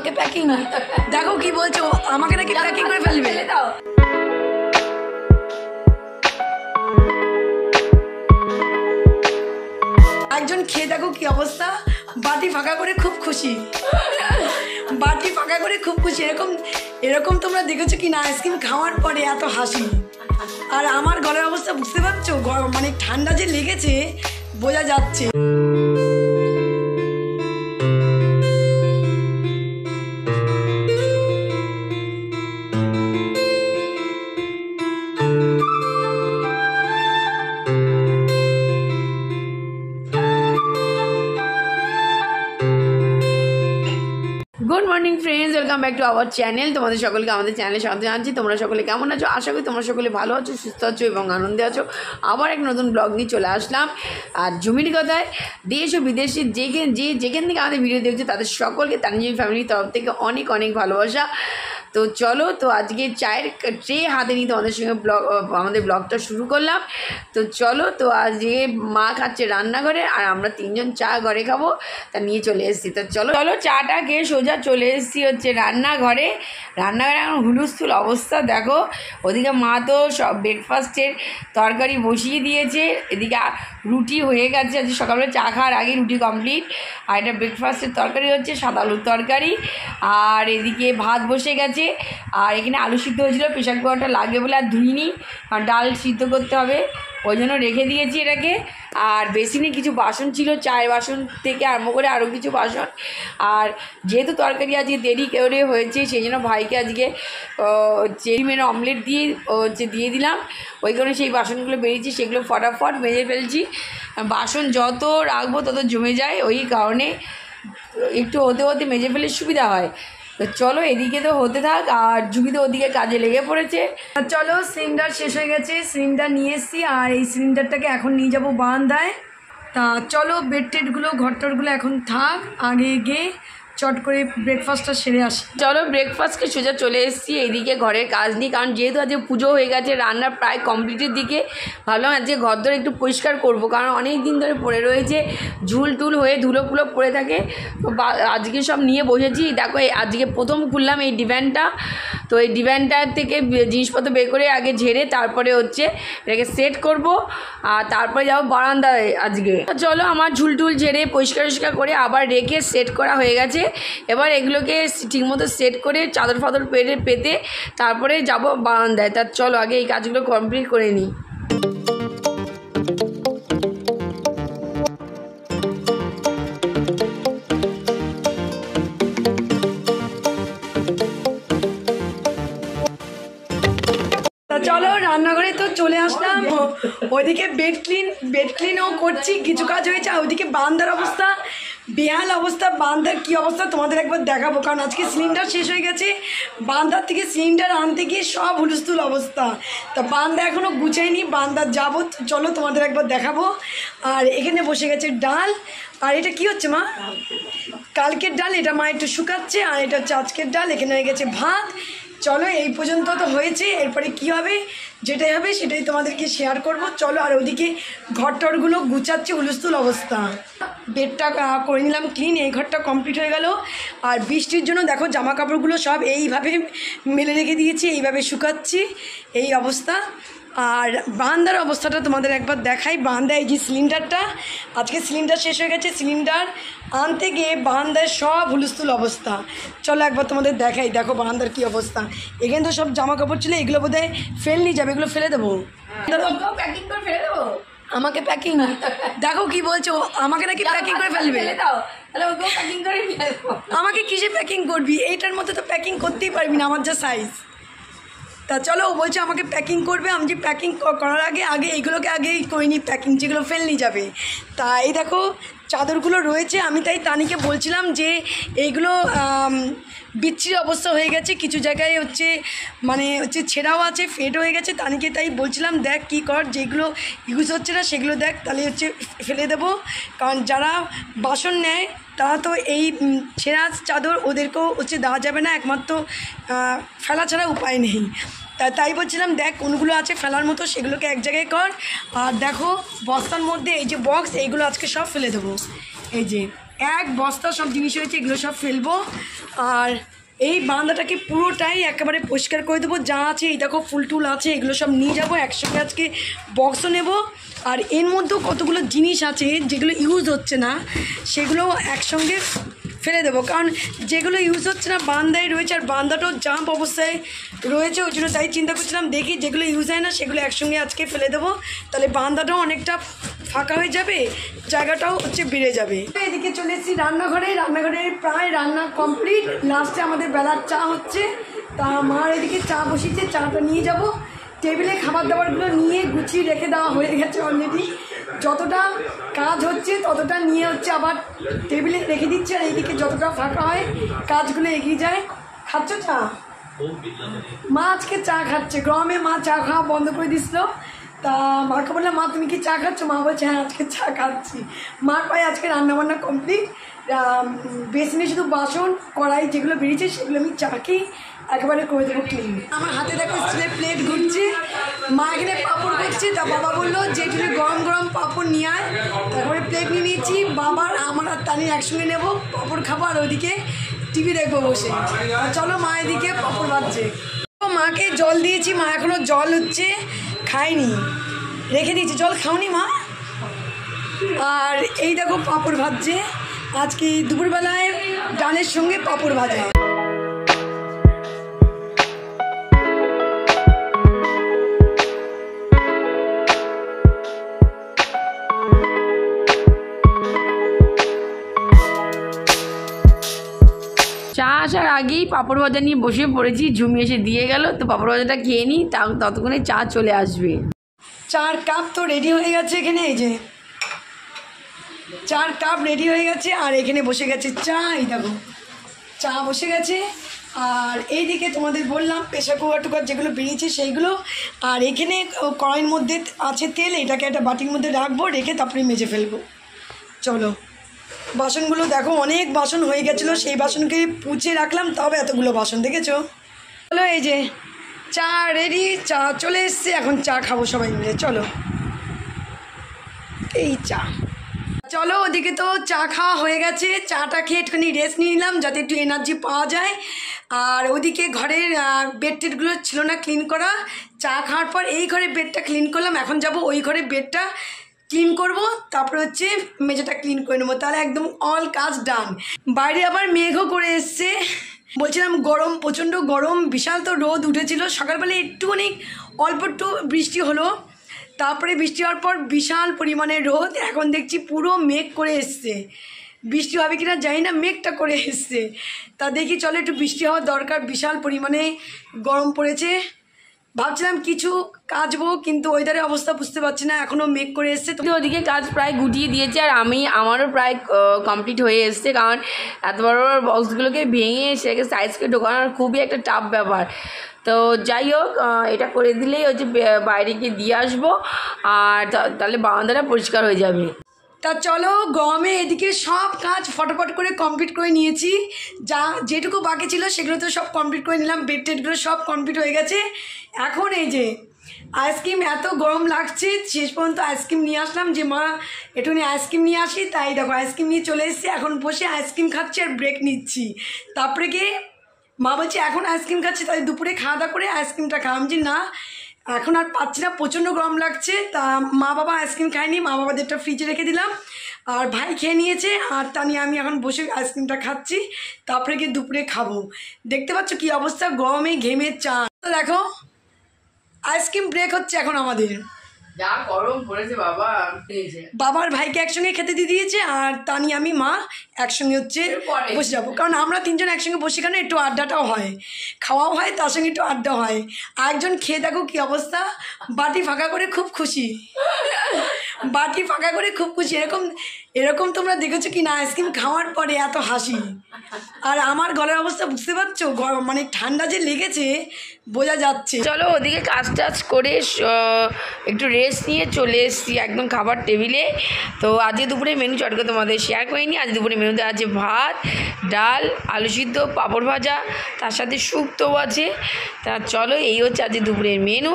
আমাকে প্যাকিং দেখো কি বলছো, আমাকে নাকি প্যাকিং করে ফেলবে। একজন খেয়ে দেখো কি অবস্থা, বাটি ফাঁকা করে খুব খুশি, বাটি ফাঁকা করে খুব খুশি। এরকম এরকম তোমরা দেখেছো কি না আইসক্রিম খাওয়ার পরে এত হাসি? আর আমার গলার অবস্থা বুঝতে পারছো, মানে ঠান্ডা যে লেগেছে বোঝা যাচ্ছে। Good morning friends, welcome back to our channel. তোমাদের সকলকে আমাদের চ্যানেলে স্বাগত জানাচ্ছি। তোমরা সকলে কেমন আছো? আশা করি তোমরা সকলে ভালো আছো, সুস্থ আছো এবং আনন্দে আছো। আবার এক নতুন ব্লগ নিয়ে চলে আসলাম। আর জমির কথায় দেশ ও বিদেশে যেখান থেকে আমাদের ভিডিও দেখছো তাদের সকলকে তানজিম ফ্যামিলির তরফ থেকে অনেক অনেক ভালোবাসা। তো চলো, তো আজকে চায়ের ট্রে হাতে নিয়ে তোমাদের সঙ্গে আমাদের ব্লগটা শুরু করলাম। তো চলো, তো আজকে মা খাচ্ছে রান্নাঘরে আর আমরা তিনজন চা ঘরে খাবো, তা নিয়ে চলে এসেছি। তো চলো চলো চাটা খেয়ে সোজা চলে এসেছি হচ্ছে রান্নাঘরে। এখন হুলস্থুল অবস্থা দেখো। ওদিকে মা তো সব ব্রেকফাস্টের তরকারি বসিয়ে দিয়েছে, এদিকে রুটি হয়ে গেছে, আজকে সকালবেলা চা খাওয়ার আগে রুটি কমপ্লিট। আর এটা ব্রেকফাস্টের তরকারি হচ্ছে সাদা আলুর তরকারি। আর এদিকে ভাত বসে গেছে। আর এখানে আলু সিদ্ধ হয়েছিল, প্রেশার কুকারটা লাগবে বলে আর ধুইনি, আর ডাল সিদ্ধ করতে হবে ওই জন্য রেখে দিয়েছি এটাকে। আর বেসিনে কিছু বাসন ছিল, চায়ের বাসন থেকে আরম্ভ করে আরও কিছু বাসন। আর যেহেতু তরকারি আজকে দেরি করে হয়েছে সেই জন্য ভাইকে আজকে ডিমের অমলেট দিয়ে দিলাম। ওই কারণে সেই বাসনগুলো বেরিয়েছি, সেগুলো ফটাফট মেজে ফেলছি। বাসন যত রাখবো তত জমে যায়, ওই কারণে একটু হতে হতে মেজে ফেলে সুবিধা হয়। তো চলো, এদিকে তো হতে থাক আর জুগি তো ওদিকে কাজে লেগে পড়েছে। চলো, সিলিন্ডার শেষ হয়ে গেছে, সিলিন্ডার নিয়ে এসেছি আর এই সিলিন্ডারটাকে এখন নিয়ে যাবো বারান্দায়। তা চলো, বেড টেডগুলো ঘরটরগুলো এখন থাক, আগে গিয়ে চট করে ব্রেকফাস্টটা সেরে আসি। চলো, ব্রেকফাস্টকে সোজা চলে এসেছি এইদিকে ঘরের কাজ নিয়ে, কারণ যেহেতু আজকে পুজো হয়ে গেছে, রান্না প্রায় কমপ্লিটের দিকে। ভাবলাম আজকে ঘর ধরে একটু পরিষ্কার করব, কারণ অনেক দিন ধরে পড়ে রয়েছে, ঝুল টুল হয়ে ধুলো ফুলো পড়ে থাকে। আজকে সব নিয়ে বসেছি। দেখো, আজকে প্রথম খুললাম এই ডিভ্যানটা। তো এই ডিভ্যানটার থেকে জিনিসপত্র বের করে আগে ঝেড়ে তারপরে হচ্ছে এটাকে সেট করব, আর তারপরে যাবো বারান্দায় আজকে। চলো, আমার ঝুল টুল ঝেড়ে পরিষ্কার করে আবার রেখে সেট করা হয়ে গেছে। এবার এগুলোকে ঠিকমতো সেট করে চাদর ফাদর পেতে তারপরে যাব বারান্দায়। তা চলো, আগে এই কাজগুলো কমপ্লিট করে নিই। চলো, রান্নাঘরে তো চলে আসলাম। ওইদিকে বেড ক্লিনও করছি, কিছু কাজ হয়েছে। আর ওইদিকে বারান্দার অবস্থা বেহাল অবস্থা। বারান্দার কী অবস্থা তোমাদের একবার দেখাবো, কারণ আজকে সিলিন্ডার শেষ হয়ে গেছে। বারান্দার থেকে সিলিন্ডার আনতে গিয়ে সব হুলস্থুল অবস্থা। তা বারান্দা এখনও গুছাইনি, বারান্দার যাবো। চলো, তোমাদের একবার দেখাবো। আর এখানে বসে গেছে ডাল। আর এটা কি হচ্ছে মা? কালকের ডাল, এটা মা একটু শুকাচ্ছে। আর এটা হচ্ছে আজকের ডাল। এখানে হয়ে গেছে ভাত। চলো, এই পর্যন্ত তো হয়েছে, এরপরে কি হবে যেটাই হবে সেটাই তোমাদেরকে শেয়ার করব। চলো, আর ওদিকে ঘরটরগুলো গুছাচ্ছে, হুলস্থুল অবস্থা। বেডটা করে নিলাম ক্লিন, এই ঘরটা কমপ্লিট হয়ে গেল। আর বৃষ্টির জন্য দেখো জামা কাপড়গুলো সব এইভাবে মেলে রেখে দিয়েছি, এইভাবে শুকাচ্ছি, এই অবস্থা। আর বারান্দার অবস্থাটা তোমাদের একবার দেখাই। বারান্দায় এই যে সিলিন্ডারটা, আজকে সিলিন্ডার শেষ হয়ে গেছে, সিলিন্ডার আনতে গিয়ে বারান্দায় সব হুলস্থুল অবস্থা। চলো একবার তোমাদের দেখাই। দেখো বারান্দার কী অবস্থা। এখানে তো সব জামা কাপড় ছিল, এগুলো বোধহয় ফেলনি যাবে, এগুলো ফেলে দেবো। প্যাকিং করে ফেলে দেবো? আমাকে প্যাকিং দেখো কি বলছো, আমাকে নাকি প্যাকিং করে ফেলবে। আমাকে কিসে প্যাকিং করবি? এইটার মধ্যে তো প্যাকিং করতেই পারবি না, আমার যা সাইজ। তা চলো, ও বলছে আমাকে প্যাকিং করবে। আমি যে প্যাকিং করার আগে এইগুলোকে আগেই করে নিই প্যাকিং, যেগুলো ফেলনি যাবে। তাই দেখো চাদরগুলো রয়েছে। আমি তাই তানিকে বলছিলাম যে এইগুলো বিচ্ছিরি অবস্থা হয়ে গেছে, কিছু জায়গায় হচ্ছে মানে হচ্ছে ছেঁড়াও আছে, ফেড হয়ে গেছে। তানিকে তাই বলছিলাম দেখ কী কর, যেগুলো ইউজ হচ্ছে না সেগুলো দেখ, তাহলে হচ্ছে ফেলে দেবো। কারণ যারা বাসন নেয় তারা তো এই ছেঁড়া চাদর ওদেরকেও হচ্ছে দেওয়া যাবে না, একমাত্র ফেলা ছাড়া উপায় নেই। তাই বলছিলাম দেখ কোনগুলো আছে ফেলার মতো সেগুলোকে এক জায়গায় কর। আর দেখো বস্তার মধ্যে এই যে বক্স, এইগুলো আজকে সব ফেলে দেবো। এই যে এক বস্তা সব জিনিস হয়েছে, এগুলো সব ফেলবো। আর এই বারান্দাটাকে পুরোটাই একেবারে পরিষ্কার করে দেবো। যা আছে এই দেখো ফুল টুল আছে, এগুলো সব নিয়ে যাবো একসঙ্গে। আজকে বক্সও নেব। আর এর মধ্যেও কতগুলো জিনিস আছে যেগুলো ইউজ হচ্ছে না, সেগুলো একসঙ্গে ফেলে দেবো। কারণ যেগুলো ইউজ হচ্ছে না বারান্দায় রয়েছে, আর বারান্দাটাও জাম্প অবস্থায় রয়েছে, ওই জন্য তাই চিন্তা করছিলাম দেখি যেগুলো ইউজ হয় না সেগুলো একসঙ্গে আজকে ফেলে দেবো। তাহলে বারান্দাটাও অনেকটা ফাঁকা হয়ে যাবে, জায়গাটাও বেড়ে যাবে। এদিকে চলে এসেছি রান্নাঘরে। প্রায় রান্না কমপ্লিট। লাস্টে আমাদের বেলার চা হচ্ছে। তা মার এদিকে চা বসিয়েছে, চাটা নিয়ে যাব। টেবিলে খাবার দাবারগুলো নিয়ে গুছিয়ে রেখে দেওয়া হয়ে গেছে অলরেডি। যতটা কাজ হচ্ছে ততটা নিয়ে আবার টেবিলে রেখে দিচ্ছে। আর এইদিকে যতটা ফাঁকা হয় কাজগুলো এগিয়ে যায়। খাচ্ছ চা? মা আজকে চা খাচ্ছে। গরমে মা চা খাওয়া বন্ধ করে দিছিল। তা মাকে বললাম, মা তুমি কি চা খাচ্ছ? মা বলছে হ্যাঁ আজকে চা খাচ্ছি। মার পায়ে আজকে রান্নাবান্না কমপ্লিট। বেসিনে শুধু বাসন কড়াই যেগুলো বেরিয়েছে সেগুলো আমি চাকে একেবারে করে দেবো ক্লিন। আমার হাতে দেখো স্টিলের প্লেট ঘুরছে। মা এখানে পাঁপড় করছে। তা বাবা বললো যে তুমি গরম গরম পাঁপড় নিয়ে আয়। তারপরে প্লেট নিয়ে নিয়েছি। বাবার আমার আর তানি একসঙ্গে নেবো, পাঁপড় খাবো আর ওইদিকে টিভি দেখবো বসে। চলো মা এদিকে পাঁপড় ভাজছে। মাকে জল দিয়েছি, মা এখনও জল হচ্ছে খায়নি, রেখে দিয়েছি। জল খাওনি মা? আর এই দেখো পাঁপড় ভাজছে। আজকে দুপুরবেলায় ডালের সঙ্গে পাঁপড় ভাজা। চা আসার আগেই পাঁপড় ভাজা নিয়ে বসে পড়েছি। ঝুমি এসে দিয়ে গেল, তো পাঁপড় ভাজাটা খেয়ে নিই, ততক্ষণে চা চলে আসবে। 4 কাপ তো রেডি হয়ে গেছে এখানে। এই যে 4 কাপ রেডি হয়ে গেছে। আর এখানে বসে গেছে চা। এই দেখো চা বসে গেছে। আর এইদিকে তোমাদের বললাম প্রেশার কুকার যেগুলো বেরিয়েছে সেইগুলো। আর এখানে কড়াইয়ের মধ্যে আছে তেল, এটাকে একটা বাটির মধ্যে রাখবো, রেখে তারপরে মেজে ফেলবো। চলো বাসনগুলো দেখো অনেক বাসন হয়ে গেছিলো, সেই বাসনকে পুছে রাখলাম, তবে এতগুলো বাসন দেখেছো। চলো এই যে চা রেডি, চা চলে এসছে। এখন চা খাবো সবাই মিলে। চলো এই চা। চলো ওদিকে তো চা খাওয়া হয়ে গেছে। চাটা খেয়ে একটুখানি রেস্ট নিয়ে নিলাম যাতে একটু এনার্জি পাওয়া যায়। আর ওদিকে ঘরের বেড টেডগুলো ছিল না ক্লিন করা। চা খাওয়ার পর এই ঘরের বেডটা ক্লিন করলাম। এখন যাব ওই ঘরের বেডটা ক্লিন করব, তারপরে হচ্ছে মেঝেটা ক্লিন করে নেবো। তাহলে একদম অল কাজ ডান। বাইরে আবার মেঘও করে এসছে। বলছিলাম গরম, প্রচণ্ড গরম, বিশাল তো রোদ উঠেছিল। সকালবেলা একটুখানি অল্প একটু বৃষ্টি হলো, তারপরে বৃষ্টি হওয়ার পর বিশাল পরিমাণে রোদ। এখন দেখছি পুরো মেঘ করে এসছে। বৃষ্টি হবে কিনা জানি না, মেঘটা করে এসছে। তা দেখি চলো একটু বৃষ্টি হওয়ার দরকার। বিশাল পরিমাণে গরম পড়েছে। ভাবছিলাম কিছু কাচবো, কিন্তু ওয়েদারের অবস্থা বুঝতে পারছি না, এখনও মেঘ করে এসছে। তো ওদিকে কাজ প্রায় গুটিয়ে দিয়েছে, আর আমারও প্রায় কমপ্লিট হয়ে এসছে। কারণ এত বড় বড় বক্সগুলোকে ভেঙে সেটাকে সাইজকে ঢোকানোর খুবই একটা টাফ ব্যাপার। তো যাই হোক, এটা করে দিলেই হচ্ছে বাইরে গিয়ে দিয়ে আসবো, আর তাহলে বারান্দাটা পরিষ্কার হয়ে যাবে। তা চলো গরমে এদিকে সব কাজ ফটাফট করে কমপ্লিট করে নিয়েছি। যেটুকু বাকি ছিল সেগুলো তো সব কমপ্লিট করে নিলাম। বেড টেডগুলো সব কমপ্লিট হয়ে গেছে। এখন এই যে আইসক্রিম, এত গরম লাগছে, শেষ পর্যন্ত আইসক্রিম নিয়ে আসলাম যে মা একটুখানি আইসক্রিম নিয়ে আসি। তাই দেখো আইসক্রিম নিয়ে চলে এসেছি। এখন বসে আইসক্রিম খাচ্ছি আর ব্রেক নিচ্ছি। তারপরে গিয়ে মা বলছে এখন আইসক্রিম খাচ্ছি, তাই দুপুরে খাওয়া দাওয়া করে আইসক্রিমটা খাওয়াম। যে না এখন আর পাচ্ছি না, প্রচণ্ড গরম লাগছে। তা মা বাবা আইসক্রিম খায়নি, মা বাবাদেরটা ফ্রিজে রেখে দিলাম। আর ভাই খেয়ে নিয়েছে, আর তা নিয়ে আমি এখন বসে আইসক্রিমটা খাচ্ছি। তারপরে গিয়ে দুপুরে খাবো। দেখতে পাচ্ছ কী অবস্থা, গরমে ঘেমে চা। দেখো আইসক্রিম ব্রেক হচ্ছে এখন আমাদের। যা গরম পড়েছে বাবা, বাবার ভাইকে একসঙ্গে খেতে দিয়ে দিয়েছে। আর তা নিয়ে আমি মা একসঙ্গে হচ্ছে বসে যাবো। কারণ আমরা তিনজন একসঙ্গে বসে কেন একটু আড্ডাটাও হয়, খাওয়াও হয়, তার সঙ্গে একটু আড্ডা হয়। আরেকজন খেয়ে দেখো কী অবস্থা, বাটি ফাঁকা করে খুব খুশি, বাটি ফাঁকা করে খুব খুশি। এরকম তোমরা দেখেছো কি না আইসক্রিম খাওয়ার পরে এত হাসি। আর আমার গলার অবস্থা বুঝতে পারছো, মানে ঠান্ডা যে লেগেছে বোঝা যাচ্ছে। চলো ওদিকে কাজ টাজ করে একটু রেস্ট নিয়ে চলে এসেছি একদম খাবার টেবিলে। তো আজকে দুপুরে মেনু চট করে তোমাদের শেয়ার করিনি। আজ দুপুরে মেনুতে আছে ভাত, ডাল, আলু সিদ্ধ, পাঁপড় ভাজা, তার সাথে শুক্তোও আছে। তা চলো এই হচ্ছে আজকে দুপুরের মেনু।